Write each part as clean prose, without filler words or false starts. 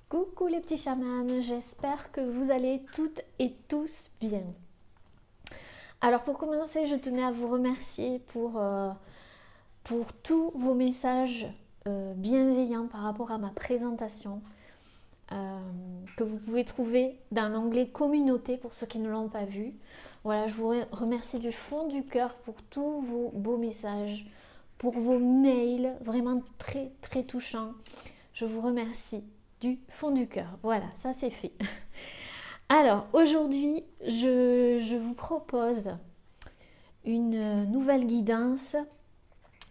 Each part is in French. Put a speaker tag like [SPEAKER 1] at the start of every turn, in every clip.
[SPEAKER 1] Coucou les petits chamans, j'espère que vous allez toutes et tous bien. Alors pour commencer, je tenais à vous remercier pour tous vos messages bienveillants par rapport à ma présentation que vous pouvez trouver dans l'onglet communauté pour ceux qui ne l'ont pas vu. Voilà, je vous remercie du fond du cœur pour tous vos beaux messages, pour vos mails, vraiment très très touchants. Je vous remercie du fond du cœur. Voilà, ça c'est fait. Alors aujourd'hui, je vous propose une nouvelle guidance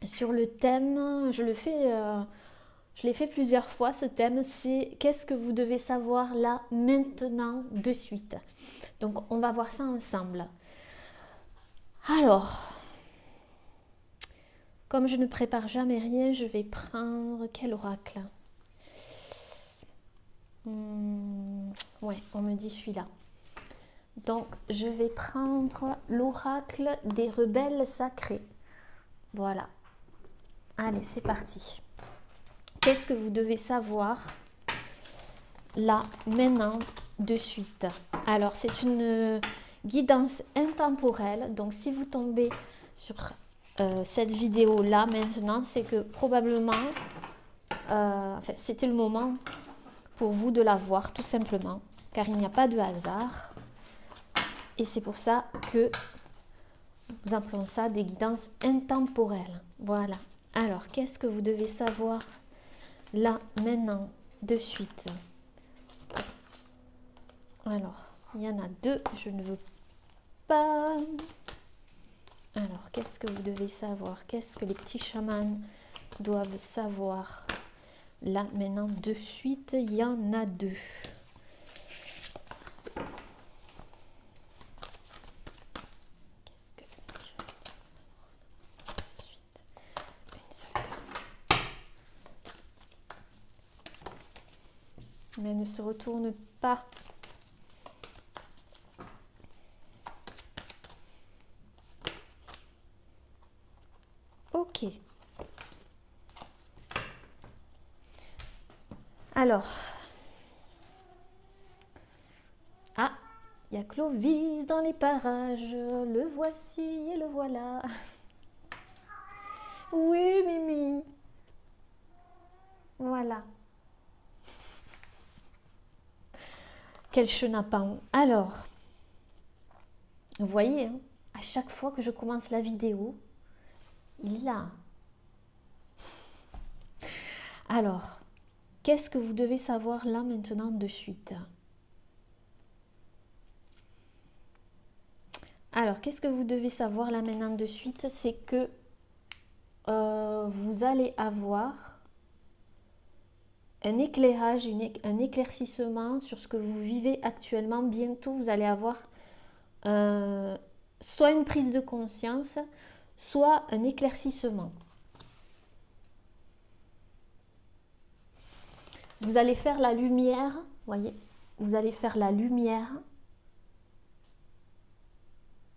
[SPEAKER 1] sur le thème. Je l'ai fait plusieurs fois. Ce thème, c'est qu'est-ce que vous devez savoir là, maintenant, de suite. Donc on va voir ça ensemble. Alors, comme je ne prépare jamais rien, je vais prendre quel oracle? Ouais, on me dit celui-là. Donc, je vais prendre l'oracle des rebelles sacrés. Voilà. Allez, c'est parti. Qu'est-ce que vous devez savoir là, maintenant, de suite? Alors, c'est une guidance intemporelle. Donc, si vous tombez sur cette vidéo-là maintenant, c'est que probablement, c'était le moment pour vous de la voir, tout simplement. Car il n'y a pas de hasard. Et c'est pour ça que nous appelons ça des guidances intemporelles. Voilà. Alors, qu'est-ce que vous devez savoir là, maintenant, de suite? Alors, il y en a deux, je ne veux pas. Alors, qu'est-ce que vous devez savoir? Qu'est-ce que les petits chamans doivent savoir là, maintenant, de suite? Il y en a deux. Mais elle ne se retourne pas. Ok. Alors. Ah, il y a Clovis dans les parages. Le voici et le voilà. Oui, Mimi. Voilà. Quel chenapan. Alors, vous voyez, hein, à chaque fois que je commence la vidéo, il est là. Alors, qu'est-ce que vous devez savoir là maintenant de suite? Alors, qu'est-ce que vous devez savoir là maintenant de suite? C'est que vous allez avoir un éclairage, un éclaircissement sur ce que vous vivez actuellement. Bientôt, vous allez avoir soit une prise de conscience, soit un éclaircissement. Vous allez faire la lumière, voyez, vous allez faire la lumière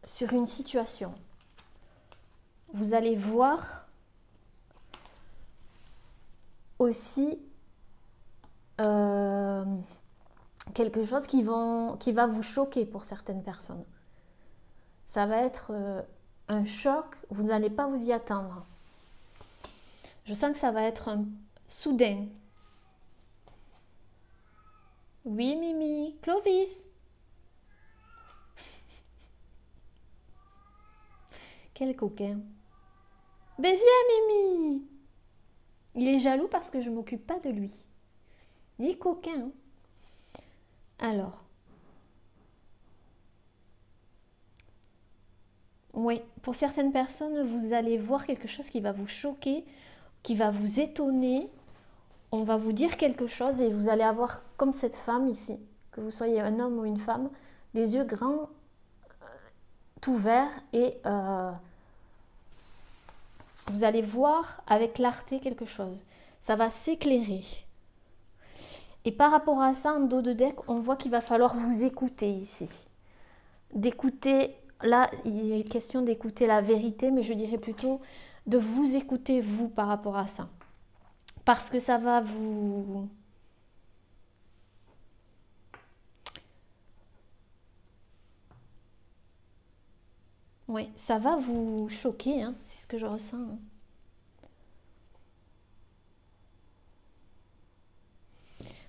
[SPEAKER 1] sur une situation. Vous allez voir aussi quelque chose qui va vous choquer pour certaines personnes. Ça va être un choc, vous n'allez pas vous y attendre. Je sens que ça va être soudain. Oui, Mimi. Clovis. Quel coquin. Ben viens, Mimi. Il est jaloux parce que je ne m'occupe pas de lui. Il est coquin. Alors. Oui, pour certaines personnes, vous allez voir quelque chose qui va vous choquer, qui va vous étonner. On va vous dire quelque chose et vous allez avoir, comme cette femme ici, que vous soyez un homme ou une femme, les yeux grands, ouverts et vous allez voir avec clarté quelque chose. Ça va s'éclairer. Et par rapport à ça, en dos de deck, on voit qu'il va falloir vous écouter ici. D'écouter, là, il est question d'écouter la vérité, mais je dirais plutôt de vous écouter, vous, par rapport à ça. Parce que ça va vous Oui, ça va vous choquer, hein, c'est ce que je ressens. Hein.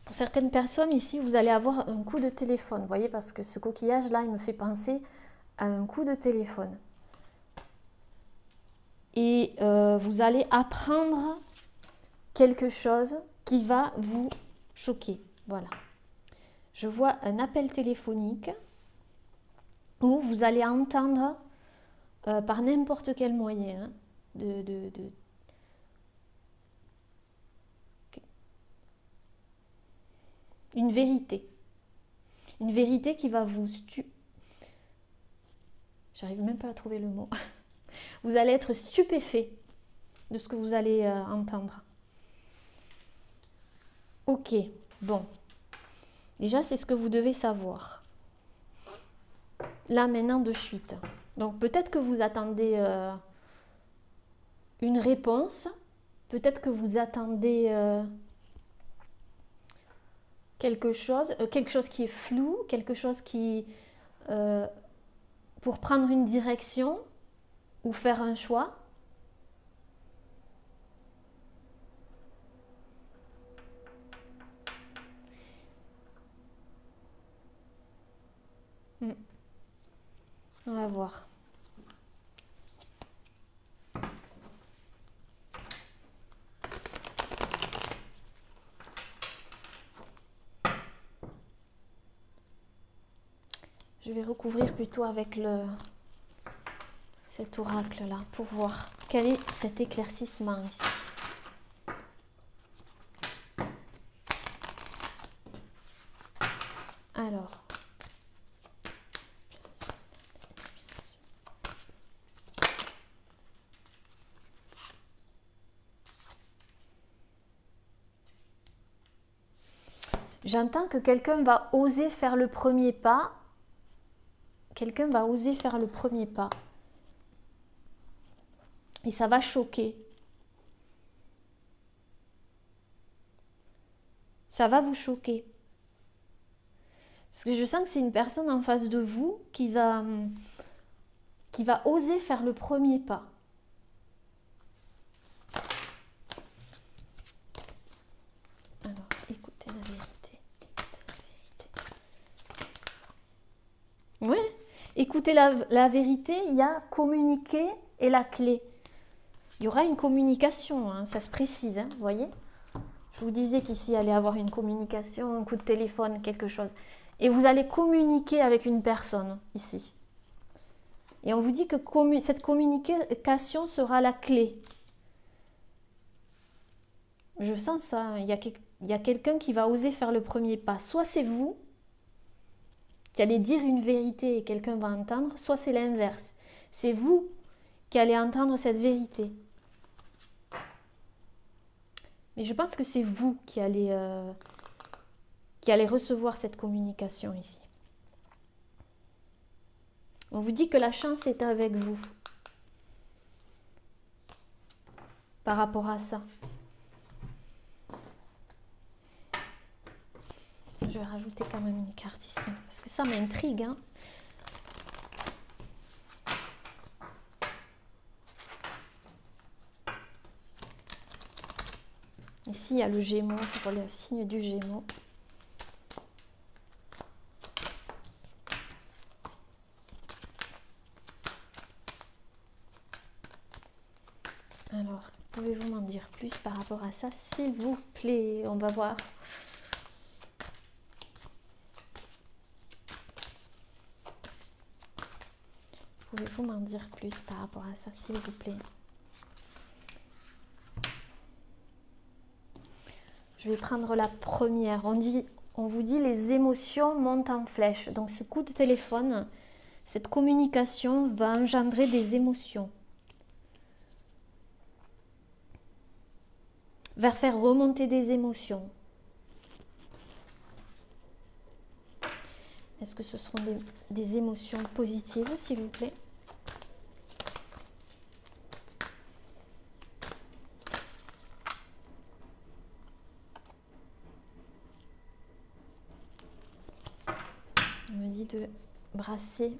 [SPEAKER 1] Pour certaines personnes ici, vous allez avoir un coup de téléphone, vous voyez, parce que ce coquillage-là, il me fait penser à un coup de téléphone. Et vous allez apprendre quelque chose qui va vous choquer. Voilà. Je vois un appel téléphonique où vous allez entendre par n'importe quel moyen hein, une vérité. Une vérité qui va vous J'arrive même pas à trouver le mot. Vous allez être stupéfait de ce que vous allez entendre. Ok, bon. Déjà, c'est ce que vous devez savoir. Là, maintenant, de suite. Donc, peut-être que vous attendez une réponse. Peut-être que vous attendez quelque chose qui est flou, quelque chose qui... pour prendre une direction ou faire un choix. On va voir. Je vais recouvrir plutôt avec cet oracle-là pour voir quel est cet éclaircissement ici. Alors, j'entends que quelqu'un va oser faire le premier pas. Quelqu'un va oser faire le premier pas. Et ça va choquer. Ça va vous choquer. Parce que je sens que c'est une personne en face de vous qui va oser faire le premier pas. Alors, écoutez la vérité. Oui, écoutez la vérité, il y a communiquer et la clé. Il y aura une communication, hein, ça se précise, hein, vous voyez. Je vous disais qu'ici, il allait avoir une communication, un coup de téléphone, quelque chose. Et vous allez communiquer avec une personne, ici. Et on vous dit que cette communication sera la clé. Je sens ça, il y a quelqu'un qui va oser faire le premier pas. Soit c'est vous qui allez dire une vérité et quelqu'un va entendre, soit c'est l'inverse. C'est vous qui allez entendre cette vérité. Mais je pense que c'est vous qui allez recevoir cette communication ici. On vous dit que la chance est avec vous par rapport à ça. Je vais rajouter quand même une carte ici, parce que ça m'intrigue. Hein. Ici, il y a le Gémeaux, je vois le signe du Gémeaux. Alors, pouvez-vous m'en dire plus par rapport à ça, s'il vous plaît? On va voir. Pouvez-vous m'en dire plus par rapport à ça, s'il vous plaît? Je vais prendre la première. On vous dit les émotions montent en flèche. Donc ce coup de téléphone, cette communication va engendrer des émotions. Va faire remonter des émotions. Est-ce que ce seront des émotions positives, s'il vous plaît? On me dit de brasser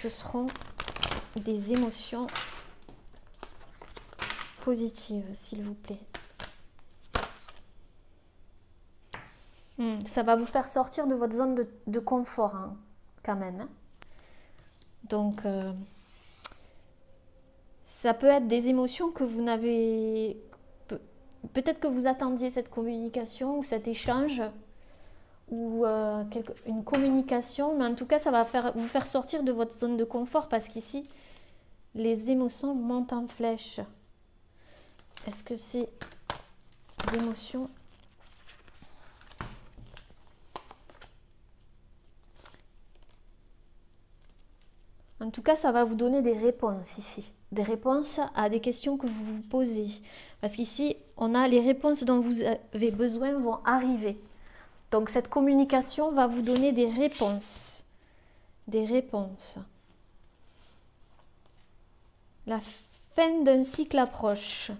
[SPEAKER 1] ce seront des émotions positives, s'il vous plaît. Ça va vous faire sortir de votre zone de confort, hein, quand même. Hein. Donc, ça peut être des émotions que vous n'avez... Peut-être que vous attendiez cette communication ou cet échange ou une communication, mais en tout cas, ça va vous faire sortir de votre zone de confort parce qu'ici, les émotions montent en flèche. Est-ce que c'est des émotions? En tout cas, ça va vous donner des réponses ici. Des réponses à des questions que vous vous posez. Parce qu'ici, on a les réponses dont vous avez besoin vont arriver. Donc, cette communication va vous donner des réponses. Des réponses. La fin d'un cycle approche.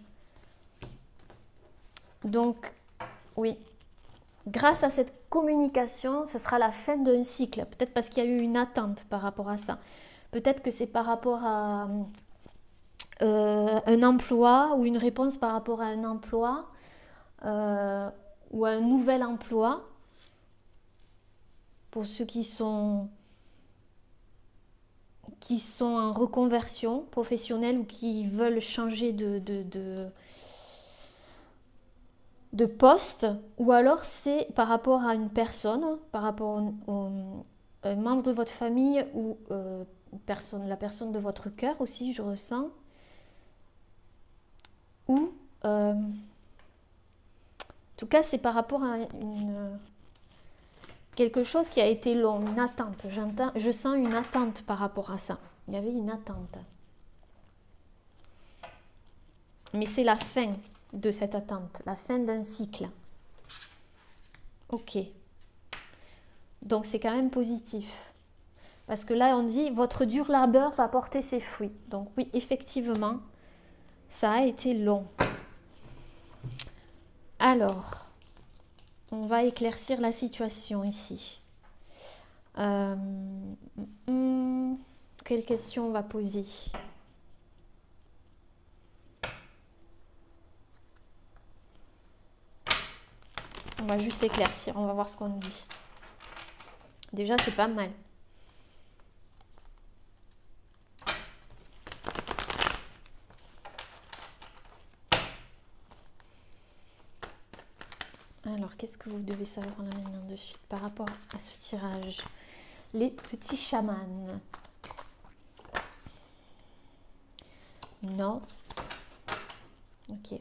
[SPEAKER 1] Donc, oui. Grâce à cette communication, ce sera la fin d'un cycle. Peut-être parce qu'il y a eu une attente par rapport à ça. Peut-être que c'est par rapport à un emploi ou une réponse par rapport à un emploi ou à un nouvel emploi. Pour ceux qui sont en reconversion professionnelle ou qui veulent changer de poste, ou alors c'est par rapport à une personne, par rapport au membre de votre famille ou la personne de votre cœur aussi, je ressens, ou en tout cas c'est par rapport à quelque chose qui a été long, une attente. Je sens une attente par rapport à ça. Il y avait une attente. Mais c'est la fin de cette attente, la fin d'un cycle. Ok. Donc c'est quand même positif. Parce que là on dit, votre dur labeur va porter ses fruits. Donc oui, effectivement, ça a été long. Alors... on va éclaircir la situation ici. Quelle question on va poser? On va juste éclaircir, on va voir ce qu'on nous dit. Déjà, c'est pas mal. Alors, qu'est-ce que vous devez savoir là maintenant de suite par rapport à ce tirage? Les petits chamans. Non. Ok.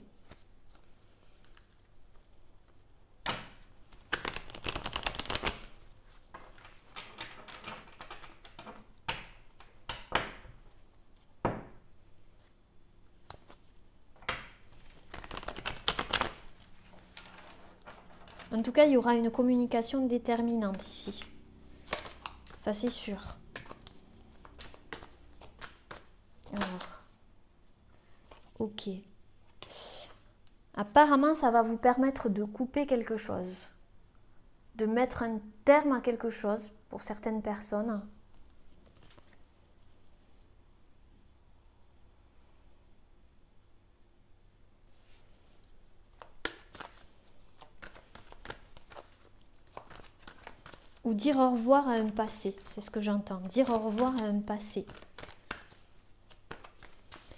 [SPEAKER 1] En tout cas, il y aura une communication déterminante ici. Ça, c'est sûr. Alors, ok. Apparemment, ça va vous permettre de couper quelque chose. De mettre un terme à quelque chose pour certaines personnes. Ou dire au revoir à un passé, c'est ce que j'entends. Dire au revoir à un passé.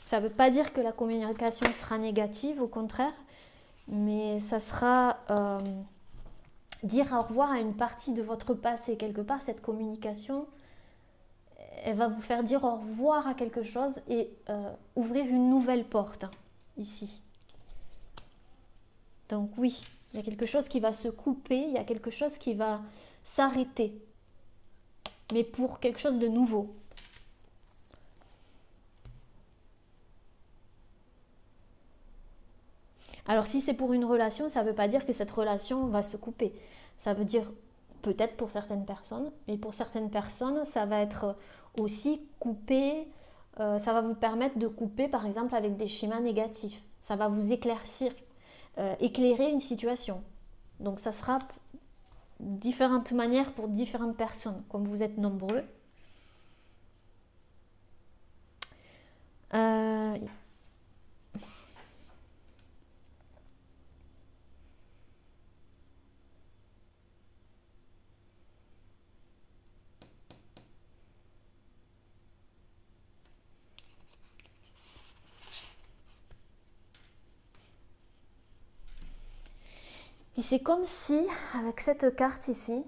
[SPEAKER 1] Ça ne veut pas dire que la communication sera négative, au contraire, mais ça sera dire au revoir à une partie de votre passé. Quelque part, cette communication, elle va vous faire dire au revoir à quelque chose et ouvrir une nouvelle porte, ici. Donc oui, il y a quelque chose qui va se couper, il y a quelque chose qui va s'arrêter, mais pour quelque chose de nouveau. Alors si c'est pour une relation, ça ne veut pas dire que cette relation va se couper. Ça veut dire peut-être pour certaines personnes, mais pour certaines personnes, ça va être aussi coupé, ça va vous permettre de couper par exemple avec des schémas négatifs. Ça va vous éclaircir, éclairer une situation. Donc ça sera différentes manières pour différentes personnes. Comme vous êtes nombreux, Et c'est comme si, avec cette carte ici,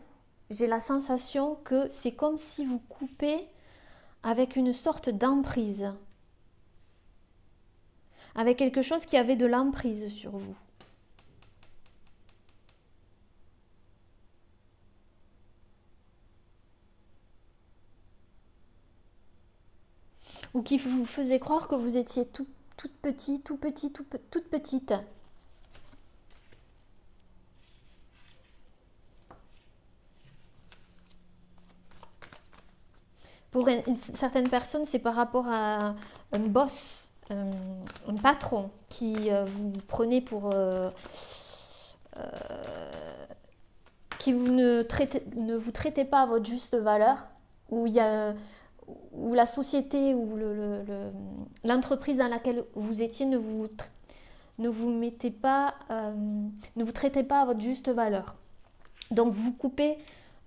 [SPEAKER 1] j'ai la sensation que c'est comme si vous coupez avec une sorte d'emprise. Avec quelque chose qui avait de l'emprise sur vous. Ou qui vous faisait croire que vous étiez toute petite, toute petite. Pour certaines personnes, c'est par rapport à un boss, un patron qui vous prenez pour... qui vous ne vous traitez pas à votre juste valeur, où il y a... où la société ou l'entreprise dans laquelle vous étiez ne vous mettez pas, ne vous traitez pas à votre juste valeur. Donc vous coupez,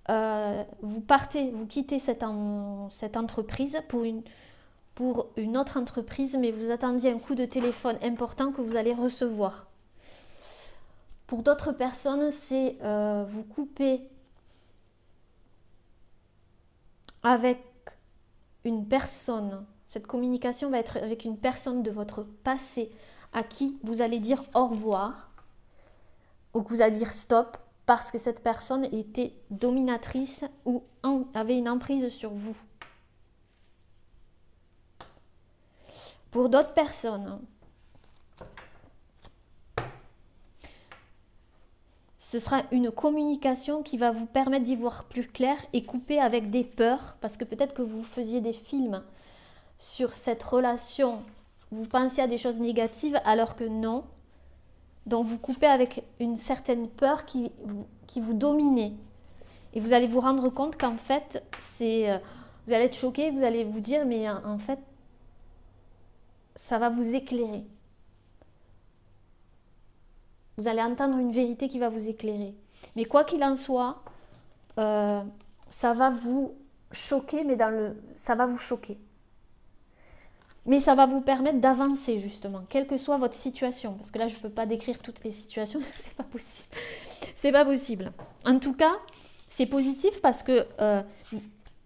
[SPEAKER 1] vous partez, vous quittez cette entreprise pour une autre entreprise, mais vous attendiez un coup de téléphone important que vous allez recevoir. Pour d'autres personnes, c'est vous coupez avec une personne. Cette communication va être avec une personne de votre passé à qui vous allez dire au revoir ou que vous allez dire stop parce que cette personne était dominatrice ou avait une emprise sur vous. Pour d'autres personnes, ce sera une communication qui va vous permettre d'y voir plus clair et couper avec des peurs, parce que peut-être que vous faisiez des films sur cette relation, vous pensiez à des choses négatives alors que non. Donc vous coupez avec une certaine peur qui vous dominait. Et vous allez vous rendre compte qu'en fait, vous allez être choqué, vous allez vous dire, mais en fait, ça va vous éclairer. Vous allez entendre une vérité qui va vous éclairer. Mais quoi qu'il en soit, ça va vous choquer, mais ça va vous choquer. Mais ça va vous permettre d'avancer justement, quelle que soit votre situation. Parce que là, je ne peux pas décrire toutes les situations, c'est pas possible. C'est pas possible. En tout cas, c'est positif parce que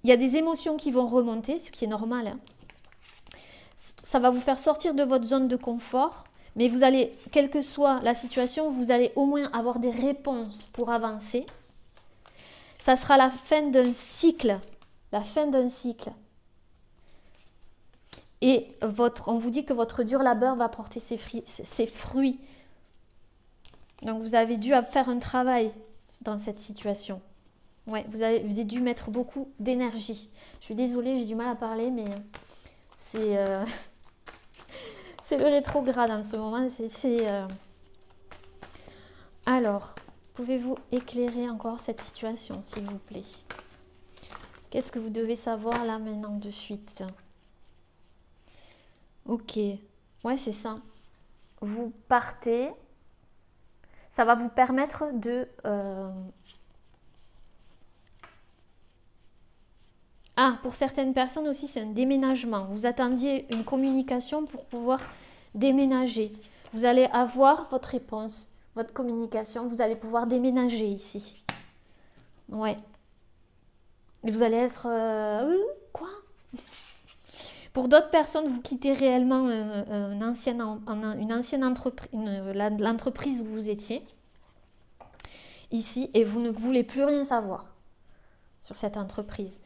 [SPEAKER 1] y a des émotions qui vont remonter, ce qui est normal. Hein. Ça va vous faire sortir de votre zone de confort. Mais vous allez, quelle que soit la situation, vous allez au moins avoir des réponses pour avancer. Ça sera la fin d'un cycle. La fin d'un cycle. Et on vous dit que votre dur labeur va porter ses fruits. Donc vous avez dû faire un travail dans cette situation. Ouais, vous avez dû mettre beaucoup d'énergie. Je suis désolée, j'ai du mal à parler, mais c'est... C'est le rétrograde en ce moment. Alors, pouvez-vous éclairer encore cette situation, s'il vous plaît? Qu'est-ce que vous devez savoir là maintenant de suite? Ok. Ouais, c'est ça. Vous partez. Ça va vous permettre de... Ah, pour certaines personnes aussi, c'est un déménagement. Vous attendiez une communication pour pouvoir déménager. Vous allez avoir votre réponse, votre communication. Vous allez pouvoir déménager ici. Ouais. Et vous allez être... quoi? Pour d'autres personnes, vous quittez réellement une ancienne entreprise, l'entreprise où vous étiez. Ici. Et vous ne voulez plus rien savoir sur cette entreprise.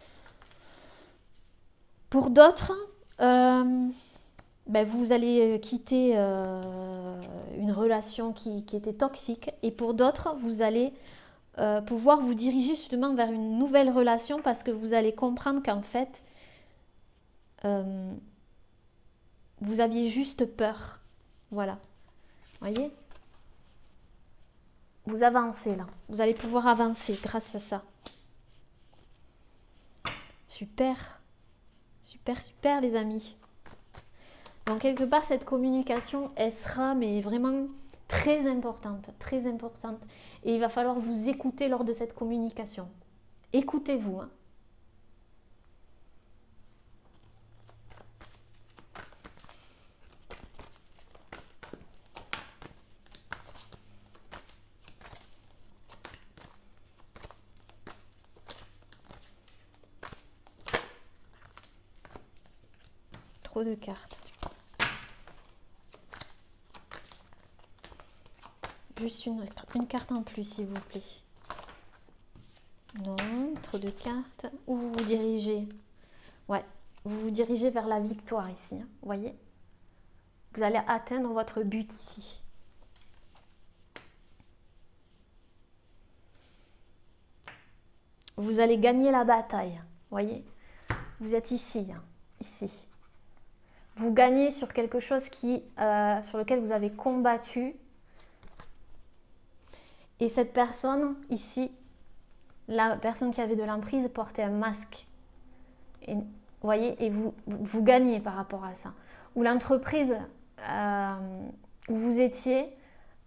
[SPEAKER 1] Pour d'autres, vous allez quitter une relation qui était toxique. Et pour d'autres, vous allez pouvoir vous diriger justement vers une nouvelle relation parce que vous allez comprendre qu'en fait, vous aviez juste peur. Voilà. Voyez ? Vous avancez là. Vous allez pouvoir avancer grâce à ça. Super. Super, super les amis. Donc quelque part, cette communication, elle sera mais vraiment très importante, très importante. Et il va falloir vous écouter lors de cette communication. Écoutez-vous. Hein. trop de cartes. Juste une carte en plus, s'il vous plaît. Non, trop de cartes. Où vous vous dirigez? Ouais, vous vous dirigez vers la victoire ici. Hein, vous voyez? Vous allez atteindre votre but ici. Vous allez gagner la bataille. Vous voyez? Vous êtes ici, hein, ici. Vous gagnez sur quelque chose sur lequel vous avez combattu. Et cette personne ici, la personne qui avait de l'emprise portait un masque. Et, vous voyez, et vous gagnez par rapport à ça. Ou l'entreprise où vous étiez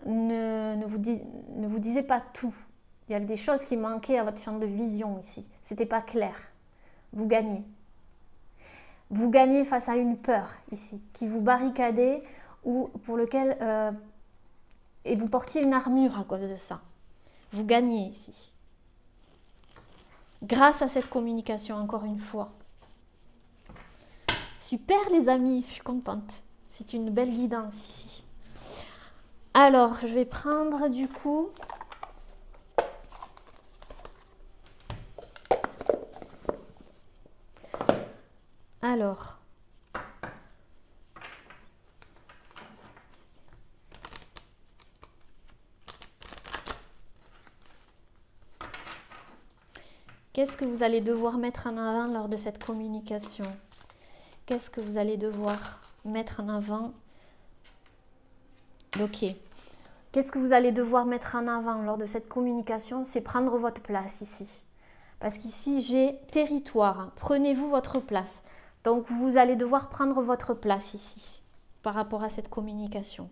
[SPEAKER 1] ne vous disait pas tout. Il y avait des choses qui manquaient à votre champ de vision ici. C'était pas clair. Vous gagnez. Vous gagnez face à une peur ici, qui vous barricadait ou pour lequel et vous portiez une armure à cause de ça. Vous gagnez ici. Grâce à cette communication, encore une fois. Super les amis, je suis contente. C'est une belle guidance ici. Alors, je vais prendre du coup... Alors... Qu'est-ce que vous allez devoir mettre en avant lors de cette communication? Qu'est-ce que vous allez devoir mettre en avant? Ok. Qu'est-ce que vous allez devoir mettre en avant lors de cette communication? C'est prendre votre place ici. Parce qu'ici, j'ai territoire. Prenez-vous votre place. Donc, vous allez devoir prendre votre place ici par rapport à cette communication.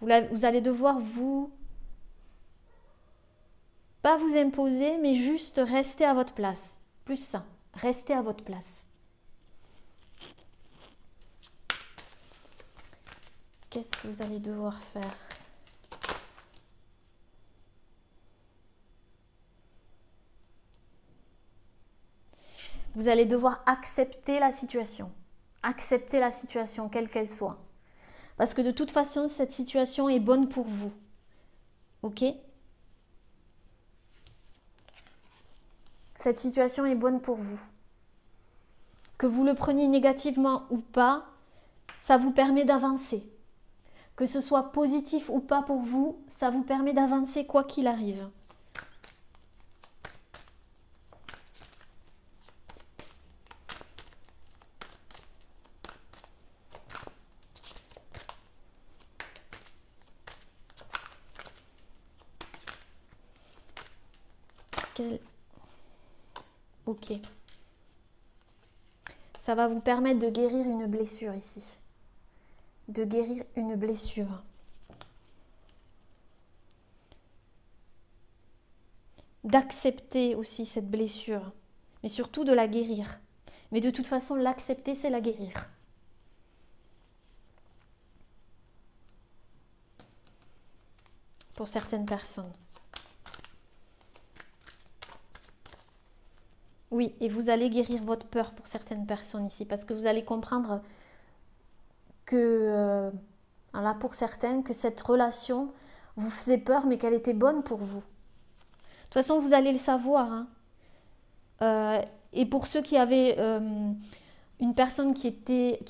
[SPEAKER 1] Vous allez devoir pas vous imposer, mais juste rester à votre place. Plus ça, restez à votre place. Qu'est-ce que vous allez devoir faire? Vous allez devoir accepter la situation. Accepter la situation, quelle qu'elle soit. Parce que de toute façon, cette situation est bonne pour vous. Ok? Cette situation est bonne pour vous. Que vous le preniez négativement ou pas, ça vous permet d'avancer. Que ce soit positif ou pas pour vous, ça vous permet d'avancer quoi qu'il arrive. Ok. Ça va vous permettre de guérir une blessure ici. De guérir une blessure. D'accepter aussi cette blessure. Mais surtout de la guérir. Mais de toute façon, l'accepter, c'est la guérir. Pour certaines personnes. Oui, et vous allez guérir votre peur pour certaines personnes ici, parce que vous allez comprendre que, là pour certains, que cette relation vous faisait peur, mais qu'elle était bonne pour vous. De toute façon, vous allez le savoir. Hein. Et pour ceux qui avaient une personne qui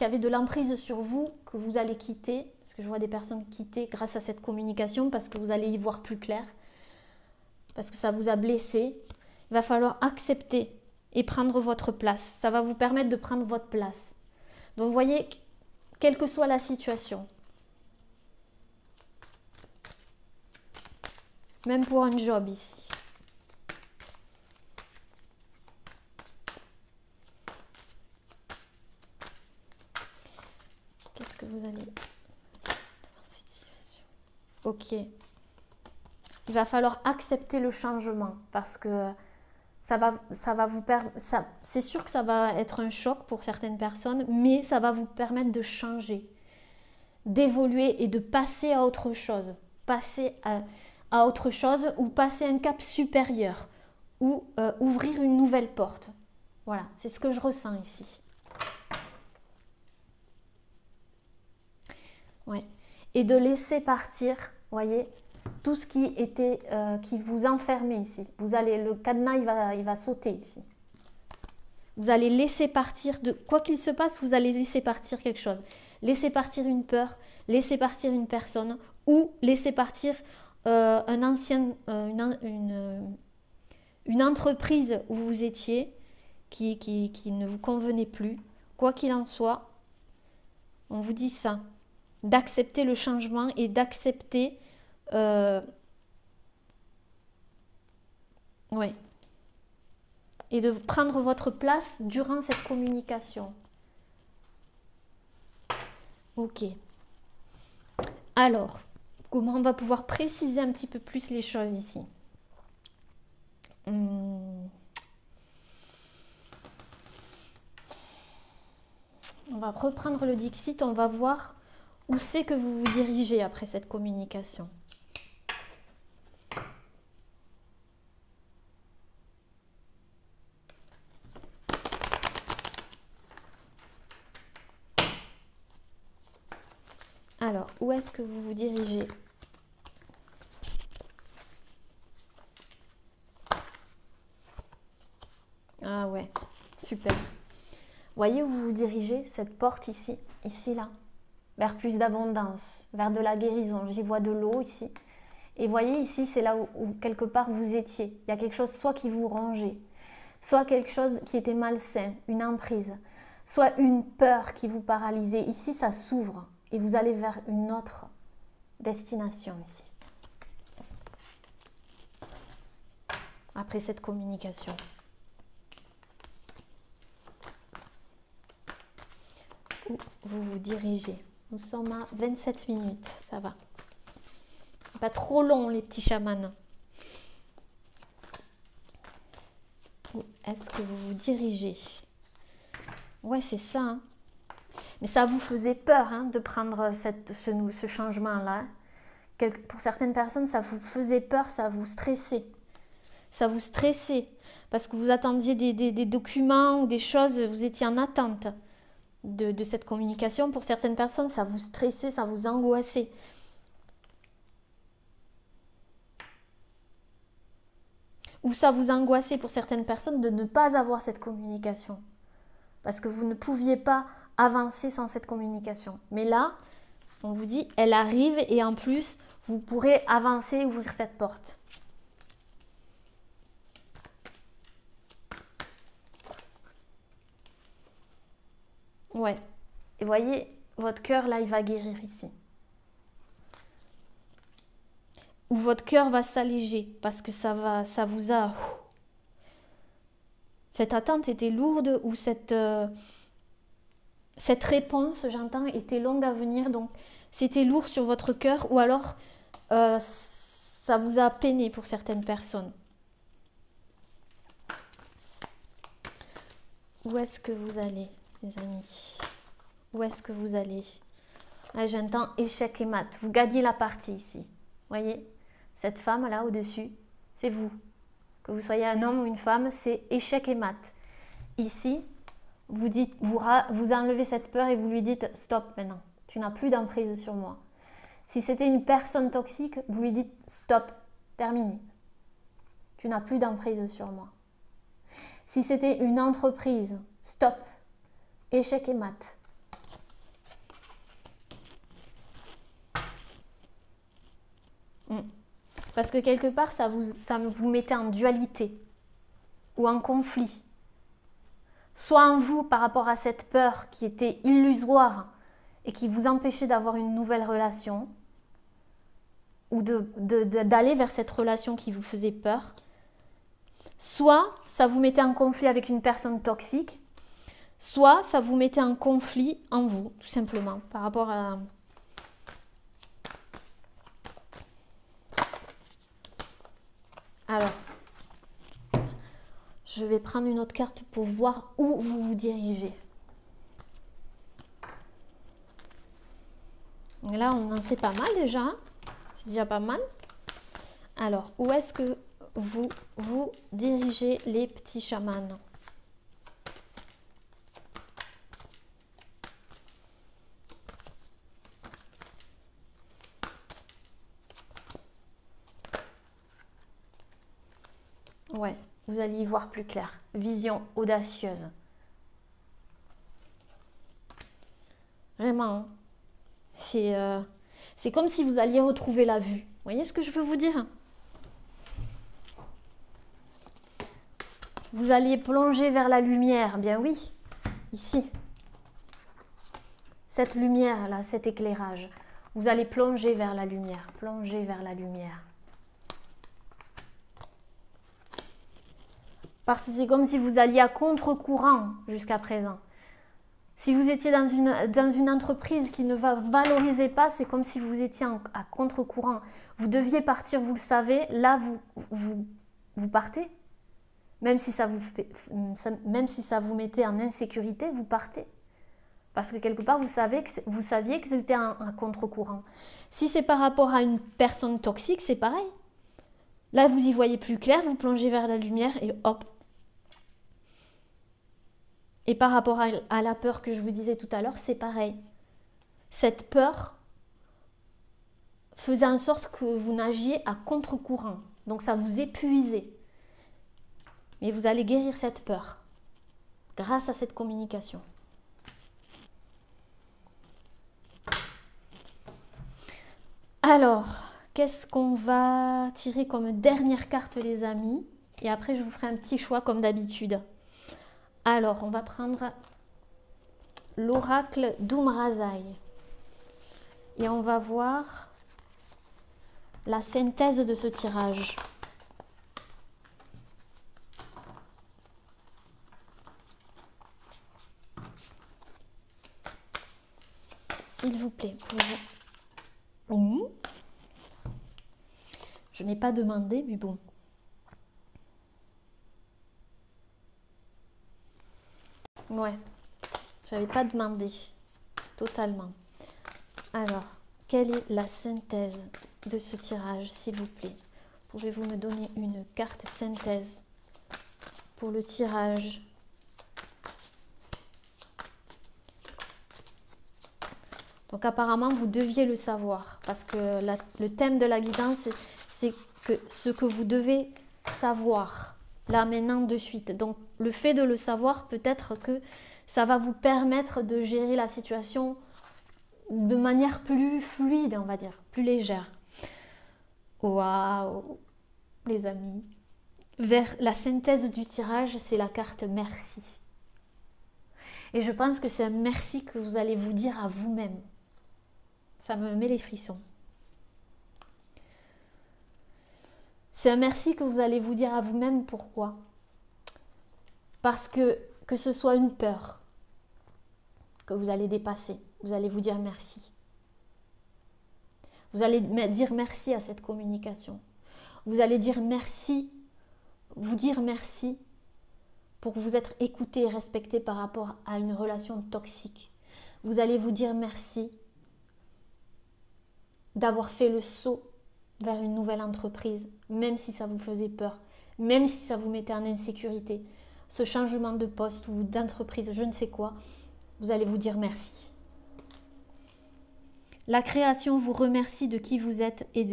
[SPEAKER 1] avait de l'emprise sur vous, que vous allez quitter, parce que je vois des personnes quitter grâce à cette communication, parce que vous allez y voir plus clair, parce que ça vous a blessé, il va falloir accepter et prendre votre place. Ça va vous permettre de prendre votre place. Donc, vous voyez, quelle que soit la situation, même pour un job ici. Qu'est-ce que vous allez... Ok. Il va falloir accepter le changement parce que ça va vous permettre, c'est sûr que ça va être un choc pour certaines personnes, mais ça va vous permettre de changer, d'évoluer et de passer à autre chose. Passer à autre chose ou passer un cap supérieur ou ouvrir une nouvelle porte. Voilà, c'est ce que je ressens ici. Ouais. Et de laisser partir, voyez, tout ce qui était, qui vous enfermait ici. Vous allez, le cadenas, il va sauter ici. Vous allez laisser partir, de quoi qu'il se passe, vous allez laisser partir quelque chose. Laisser partir une peur, laisser partir une personne ou laisser partir une entreprise où vous étiez qui ne vous convenait plus. Quoi qu'il en soit, on vous dit ça. D'accepter le changement et d'accepter... ouais. Et de prendre votre place durant cette communication. Ok. Alors, comment on va pouvoir préciser un petit peu plus les choses ici? On va reprendre le Dixit, on va voir où c'est que vous vous dirigez après cette communication. Alors, où est-ce que vous vous dirigez? Ah ouais, super. Voyez où vous vous dirigez, cette porte ici, là, vers plus d'abondance, vers de la guérison. J'y vois de l'eau ici. Et voyez ici, c'est là où quelque part vous étiez. Il y a quelque chose soit qui vous rongeait, soit quelque chose qui était malsain, une emprise, soit une peur qui vous paralysait. Ici, ça s'ouvre et vous allez vers une autre destination ici. Après cette communication. Où vous vous dirigez? Nous sommes à 27 minutes, ça va. Pas trop long les petits chamans. Où est-ce que vous vous dirigez? Ouais, c'est ça. Hein. Mais ça vous faisait peur hein, de prendre ce changement-là. Pour certaines personnes, ça vous faisait peur, ça vous stressait. Ça vous stressait parce que vous attendiez des documents ou des choses, vous étiez en attente de cette communication. Pour certaines personnes, ça vous stressait, ça vous angoissait. Ou ça vous angoissait pour certaines personnes de ne pas avoir cette communication. Parce que vous ne pouviez pas avancer sans cette communication. Mais là, on vous dit, elle arrive et en plus, vous pourrez avancer et ouvrir cette porte. Ouais. Et voyez, votre cœur, là, il va guérir ici. Ou votre cœur va s'alléger parce que ça vous a... Cette attente était lourde ou cette réponse, j'entends, était longue à venir. Donc, c'était lourd sur votre cœur ou alors ça vous a peiné pour certaines personnes. Où est-ce que vous allez, les amis? Où est-ce que vous allez? Ah, j'entends échec et mat. Vous gagnez la partie ici. Voyez? Cette femme là au-dessus, c'est vous. Que vous soyez un homme ou une femme, c'est échec et mat. Ici, vous dites, vous enlevez cette peur et vous lui dites stop maintenant. Tu n'as plus d'emprise sur moi. Si c'était une personne toxique, vous lui dites stop, terminé. Tu n'as plus d'emprise sur moi. Si c'était une entreprise, stop, échec et mat. Parce que quelque part, ça vous mettait en dualité ou en conflit. Soit en vous par rapport à cette peur qui était illusoire et qui vous empêchait d'avoir une nouvelle relation ou d'aller vers cette relation qui vous faisait peur. Soit ça vous mettait en conflit avec une personne toxique, soit ça vous mettait en conflit en vous, tout simplement, par rapport à... Alors, je vais prendre une autre carte pour voir où vous vous dirigez. Et là, on en sait pas mal déjà. Hein, c'est déjà pas mal. Alors, où est-ce que vous vous dirigez, les petits chamans? Ouais, vous allez y voir plus clair. Vision audacieuse. Vraiment. C'est comme si vous alliez retrouver la vue. Vous voyez ce que je veux vous dire? Vous alliez plonger vers la lumière. Bien oui, ici. Cette lumière-là, cet éclairage. Vous allez plonger vers la lumière. Plonger vers la lumière. Parce que c'est comme si vous alliez à contre-courant jusqu'à présent. Si vous étiez dans une entreprise qui ne valorisait pas, c'est comme si vous étiez à contre-courant. Vous deviez partir, vous le savez, là vous partez. Même si ça vous mettait en insécurité, vous partez. Parce que quelque part, vous saviez que c'était un contre-courant. Si c'est par rapport à une personne toxique, c'est pareil. Là, vous y voyez plus clair, vous plongez vers la lumière et hop. Et par rapport à la peur que je vous disais tout à l'heure, c'est pareil. Cette peur faisait en sorte que vous nagiez à contre-courant. Donc ça vous épuisait. Mais vous allez guérir cette peur grâce à cette communication. Alors, qu'est-ce qu'on va tirer comme dernière carte, les amis? Et après, je vous ferai un petit choix comme d'habitude. Alors, on va prendre l'oracle d'Umrazai. Et on va voir la synthèse de ce tirage. S'il vous plaît, pouvez-vous... Je n'ai pas demandé, mais bon. Ouais, j'avais pas demandé totalement. Alors, quelle est la synthèse de ce tirage, s'il vous plaît? Pouvez-vous me donner une carte synthèse pour le tirage? Donc apparemment, vous deviez le savoir, parce que le thème de la guidance, c'est que ce que vous devez savoir, là, maintenant, de suite. Donc le fait de le savoir, peut-être que ça va vous permettre de gérer la situation de manière plus fluide, on va dire, plus légère. Waouh, les amis. Vers la synthèse du tirage, c'est la carte merci. Et je pense que c'est un merci que vous allez vous dire à vous-même. Ça me met les frissons. C'est un merci que vous allez vous dire à vous-même. Pourquoi? Parce que ce soit une peur que vous allez dépasser, vous allez vous dire merci. Vous allez dire merci à cette communication. Vous allez dire merci, vous dire merci pour vous être écouté et respecté par rapport à une relation toxique. Vous allez vous dire merci d'avoir fait le saut vers une nouvelle entreprise, même si ça vous faisait peur, même si ça vous mettait en insécurité. Ce changement de poste ou d'entreprise, je ne sais quoi, vous allez vous dire merci. La création vous remercie de qui vous êtes et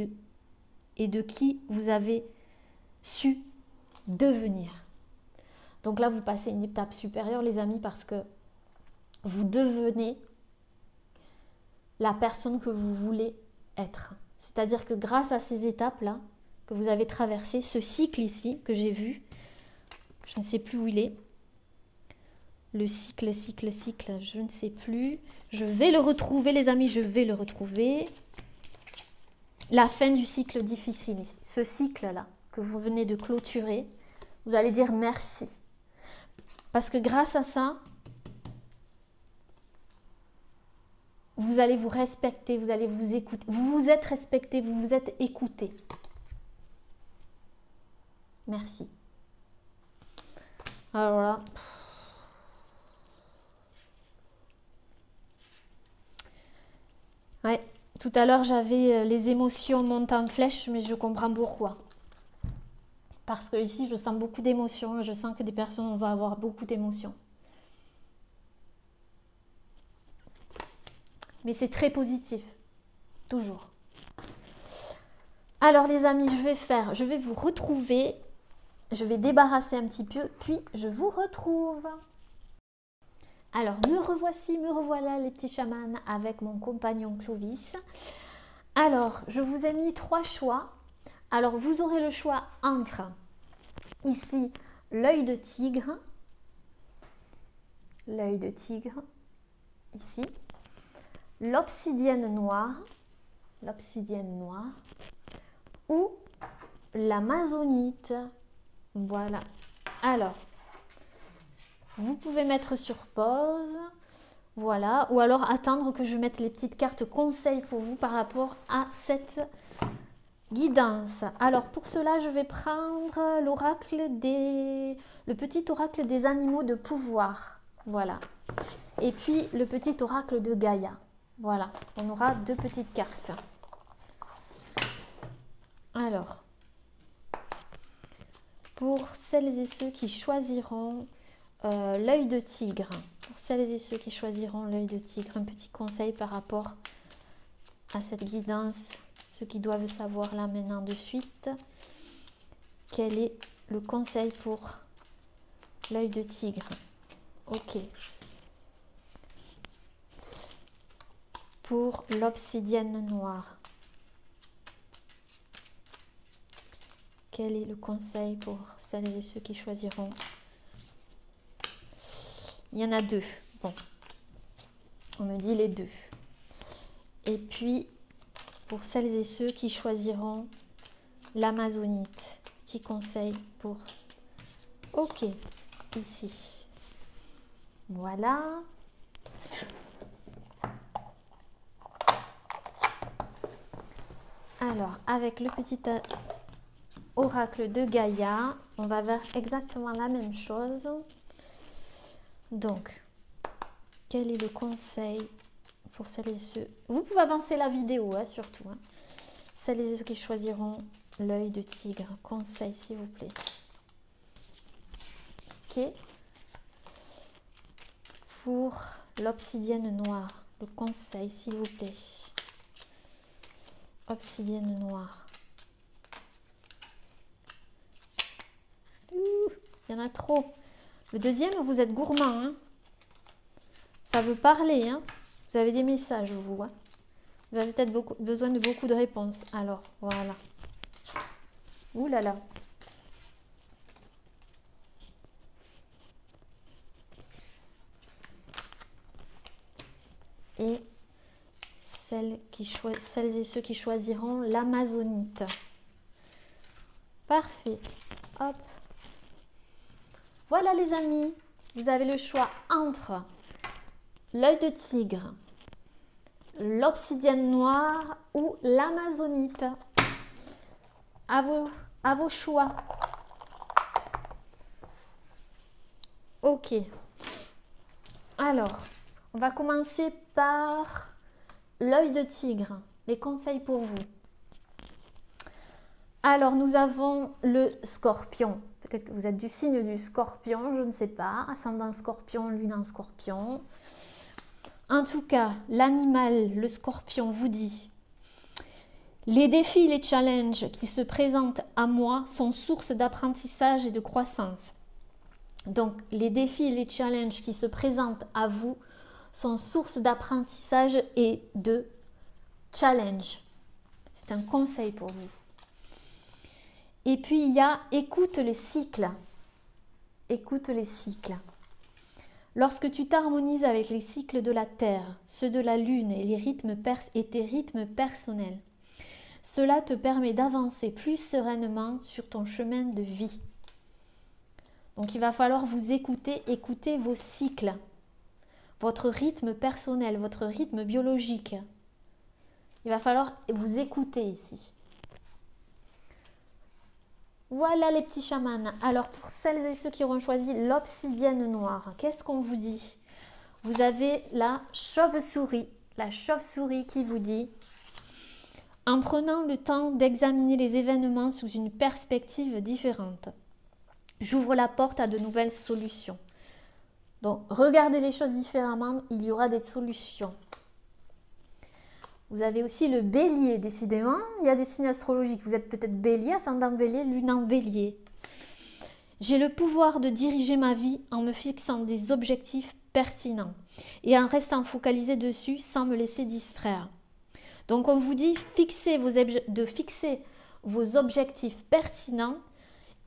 [SPEAKER 1] de qui vous avez su devenir. Donc là, vous passez une étape supérieure, les amis, parce que vous devenez la personne que vous voulez être. C'est-à-dire que grâce à ces étapes-là que vous avez traversées, ce cycle ici que j'ai vu, je ne sais plus où il est, le cycle, je ne sais plus, je vais le retrouver les amis, je vais le retrouver. La fin du cycle difficile, ce cycle-là que vous venez de clôturer, vous allez dire merci. Parce que grâce à ça, vous allez vous respecter, vous allez vous écouter. Vous vous êtes respecté, vous vous êtes écouté. Merci. Alors là... Ouais, tout à l'heure, j'avais les émotions montent en flèche, mais je comprends pourquoi. Parce que ici, je sens beaucoup d'émotions. Je sens que des personnes vont avoir beaucoup d'émotions. Mais c'est très positif. Toujours. Alors les amis, je vais vous retrouver Je vais débarrasser un petit peu, puis je vous retrouve. Alors, me revoilà les petits chamans avec mon compagnon Clovis. Alors, je vous ai mis 3 choix. Alors, vous aurez le choix entre, ici, l'œil de tigre, ici, l'obsidienne noire, ou l'amazonite. Voilà. Alors, vous pouvez mettre sur pause, voilà, ou alors attendre que je mette les petites cartes conseils pour vous par rapport à cette guidance. Alors pour cela, je vais prendre le petit oracle des animaux de pouvoir, voilà, et puis le petit oracle de Gaïa. Voilà, on aura 2 petites cartes. Alors, pour celles et ceux qui choisiront l'œil de tigre, un petit conseil par rapport à cette guidance, ceux qui doivent savoir là maintenant de suite, quel est le conseil pour l'œil de tigre. Ok. Pour l'obsidienne noire, quel est le conseil pour celles et ceux qui choisiront? Il y en a 2. Bon, on me dit les 2. Et puis, pour celles et ceux qui choisiront l'amazonite, petit conseil pour... Ok, ici. Voilà. Alors, avec le petit oracle de Gaïa, on va vers exactement la même chose. Donc, quel est le conseil pour celles et ceux... Vous pouvez avancer la vidéo, hein, surtout. Hein. Celles et ceux qui choisiront l'œil de tigre. Conseil, s'il vous plaît. Ok. Pour l'obsidienne noire. Le conseil, s'il vous plaît. Obsidienne noire. Ouh, il y en a trop. Le deuxième, vous êtes gourmand. Hein. Ça veut parler. Hein. Vous avez des messages, vous. Hein. Vous avez peut-être besoin de beaucoup de réponses. Alors, voilà. Ouh là là. Et celles et ceux qui choisiront l'amazonite. Parfait. Hop. Voilà les amis. Vous avez le choix entre l'œil de tigre, l'obsidienne noire ou l'amazonite. À vos choix. Ok. Alors, on va commencer par l'œil de tigre. Les conseils pour vous. Alors, nous avons le scorpion. Peut-être que vous êtes du signe du scorpion, je ne sais pas. Ascendant scorpion, lune en scorpion. En tout cas, l'animal, le scorpion, vous dit: les défis, les challenges qui se présentent à moi sont source d'apprentissage et de croissance. Donc, les défis et les challenges qui se présentent à vous sont source d'apprentissage et de challenge. C'est un conseil pour vous. Et puis, il y a écoute les cycles. Écoute les cycles. Lorsque tu t'harmonises avec les cycles de la Terre, ceux de la Lune et tes rythmes personnels, cela te permet d'avancer plus sereinement sur ton chemin de vie. Donc, il va falloir vous écouter vos cycles, votre rythme personnel, votre rythme biologique. Il va falloir vous écouter ici. Voilà les petits chamans. Alors, pour celles et ceux qui auront choisi l'obsidienne noire, qu'est-ce qu'on vous dit? Vous avez la chauve-souris qui vous dit: en prenant le temps d'examiner les événements sous une perspective différente, j'ouvre la porte à de nouvelles solutions. Donc, regardez les choses différemment, il y aura des solutions. Vous avez aussi le bélier, décidément, il y a des signes astrologiques. Vous êtes peut-être bélier, ascendant bélier, lune en bélier. J'ai le pouvoir de diriger ma vie en me fixant des objectifs pertinents et en restant focalisé dessus sans me laisser distraire. Donc on vous dit de fixer vos objectifs pertinents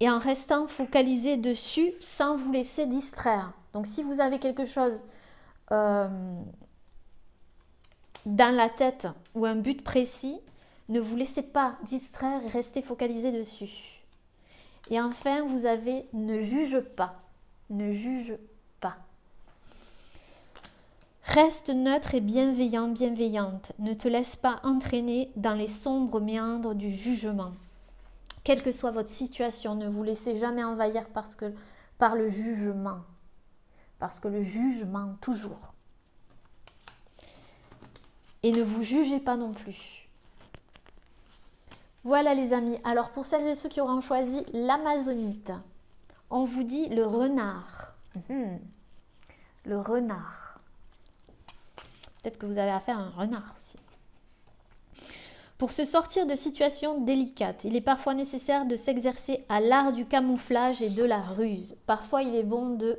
[SPEAKER 1] et en restant focalisé dessus sans vous laisser distraire. Donc si vous avez quelque chose dans la tête ou un but précis, ne vous laissez pas distraire et restez focalisé dessus. Et enfin, vous avez ne juge pas. Ne juge pas. Reste neutre et bienveillant, bienveillante. Ne te laisse pas entraîner dans les sombres méandres du jugement. Quelle que soit votre situation, ne vous laissez jamais envahir par le jugement. Parce que le jugement, toujours. Et ne vous jugez pas non plus. Voilà les amis. Alors pour celles et ceux qui auront choisi l'amazonite, on vous dit le renard. Le renard. Peut-être que vous avez affaire à un renard aussi. Pour se sortir de situations délicates, il est parfois nécessaire de s'exercer à l'art du camouflage et de la ruse. Parfois, il est bon de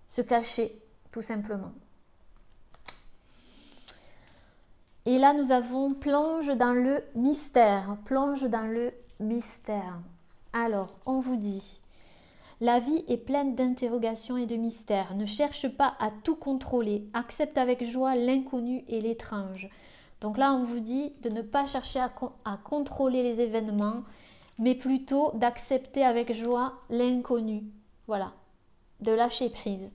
[SPEAKER 1] se cacher, tout simplement. Et là, nous avons plonge dans le mystère. Plonge dans le mystère. Alors, on vous dit, la vie est pleine d'interrogations et de mystères. Ne cherche pas à tout contrôler. Accepte avec joie l'inconnu et l'étrange. Donc là, on vous dit de ne pas chercher à contrôler les événements, mais plutôt d'accepter avec joie l'inconnu. Voilà, de lâcher prise.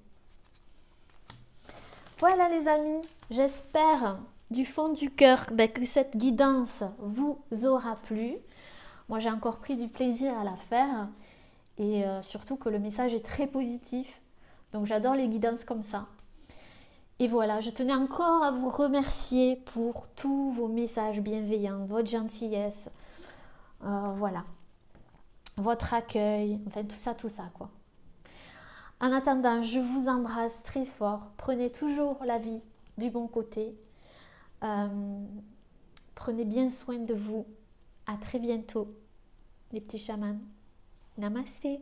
[SPEAKER 1] Voilà les amis, j'espère du fond du cœur que cette guidance vous aura plu. Moi, j'ai encore pris du plaisir à la faire et surtout que le message est très positif. Donc, j'adore les guidances comme ça. Et voilà, je tenais encore à vous remercier pour tous vos messages bienveillants, votre gentillesse, voilà, votre accueil, enfin tout ça quoi. En attendant, je vous embrasse très fort. Prenez toujours la vie du bon côté. Prenez bien soin de vous. À très bientôt, les petits chamans. Namasté.